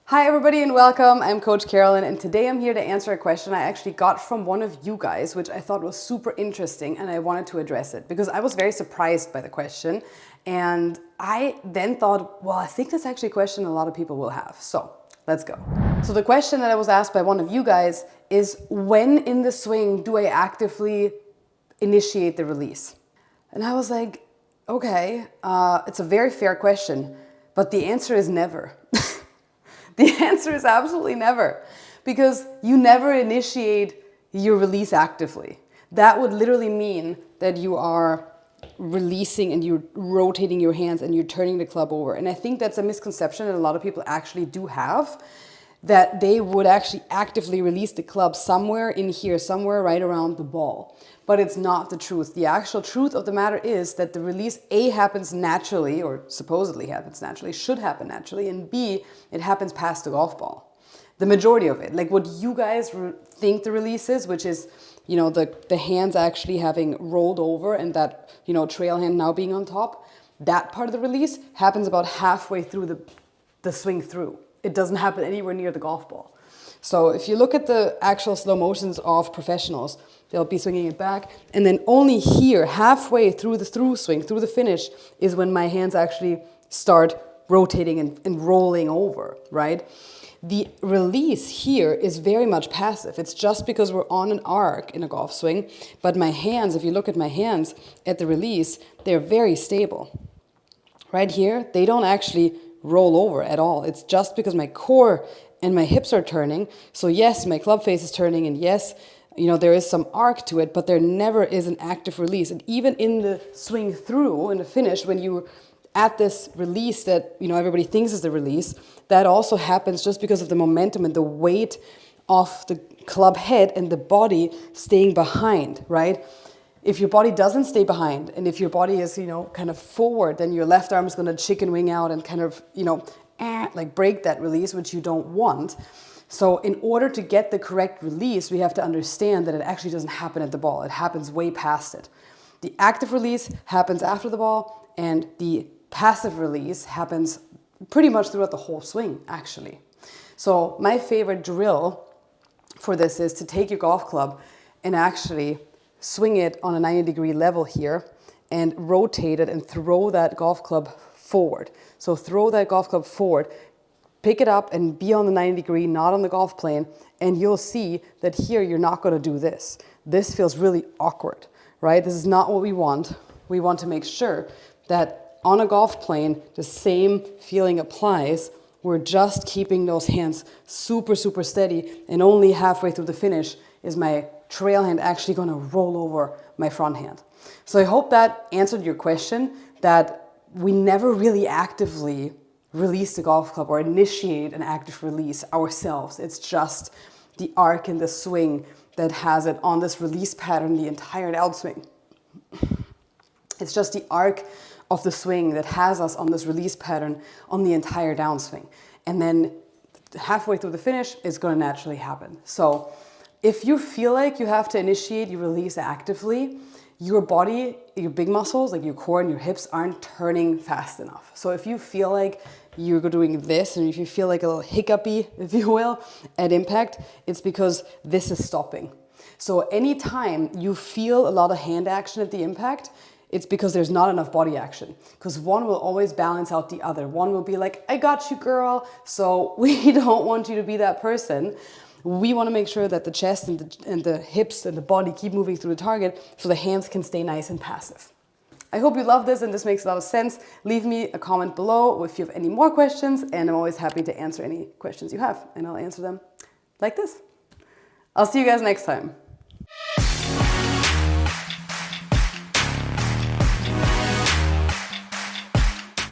Hi everybody and welcome. I'm Coach Carolin and today I'm here to answer a question I actually got from one of you guys, which I thought was super interesting and I wanted to address it because I was very surprised by the question and I then thought, well, I think that's actually a question a lot of people will have. So let's go. So the question that I was asked by one of you guys is, when in the swing do I actively initiate the release? And I was like, okay, it's a very fair question, but the answer is never. The answer is absolutely never, because you never initiate your release actively. That would literally mean that you are releasing and you're rotating your hands and you're turning the club over. And I think that's a misconception that a lot of people actually do have, that they would actually actively release the club somewhere in here, somewhere right around the ball. But it's not the truth. The actual truth of the matter is that the release A happens naturally, or supposedly happens naturally, should happen naturally, and B, it happens past the golf ball. The majority of it, like what you guys think the release is, which is, you know, the hands actually having rolled over and that, you know, trail hand now being on top, that part of the release happens about halfway through the swing through. It doesn't happen anywhere near the golf ball. So if you look at the actual slow motions of professionals, they'll be swinging it back. And then only here, halfway through the through swing, through the finish, is when my hands actually start rotating and rolling over, right? The release here is very much passive. It's just because we're on an arc in a golf swing. But my hands, if you look at my hands at the release, they're very stable. Right here, they don't actually roll over at all. It's just because my core and my hips are turning. So yes, my club face is turning, and yes, you know, there is some arc to it, but there never is an active release. And even in the swing through, in the finish, when you're at this release that, you know, everybody thinks is the release, that also happens just because of the momentum and the weight of the club head and the body staying behind, right? If your body doesn't stay behind, and if your body is, you know, kind of forward, then your left arm is going to chicken wing out and kind of, you know, like break that release, which you don't want. So in order to get the correct release, we have to understand that it actually doesn't happen at the ball. It happens way past it. The active release happens after the ball, and the passive release happens pretty much throughout the whole swing, actually. So my favorite drill for this is to take your golf club and actually swing it on a 90-degree level here and rotate it and throw that golf club forward. So throw that golf club forward, pick it up and be on the 90-degree, not on the golf plane, and you'll see that here you're not going to do this. This feels really awkward, right? This is not what we want. We want to make sure that on a golf plane, the same feeling applies. We're just keeping those hands super, super steady, and only halfway through the finish is my trail hand actually going to roll over my front hand. So I hope that answered your question, that we never really actively release the golf club or initiate an active release ourselves. It's just the arc in the swing that has it on this release pattern the entire downswing. It's just the arc of the swing that has us on this release pattern on the entire downswing. And then halfway through the finish, it's going to naturally happen. So if you feel like you have to initiate your release actively, your body, your big muscles, like your core and your hips, aren't turning fast enough. So if you feel like you're doing this, and if you feel like a little hiccupy, if you will, at impact, it's because this is stopping. So anytime you feel a lot of hand action at the impact, it's because there's not enough body action. Because one will always balance out the other. One will be like, I got you, girl. So we don't want you to be that person. We want to make sure that the chest and the hips and the body keep moving through the target so the hands can stay nice and passive. I hope you love this and this makes a lot of sense. Leave me a comment below if you have any more questions, and I'm always happy to answer any questions you have, and I'll answer them like this. I'll see you guys next time.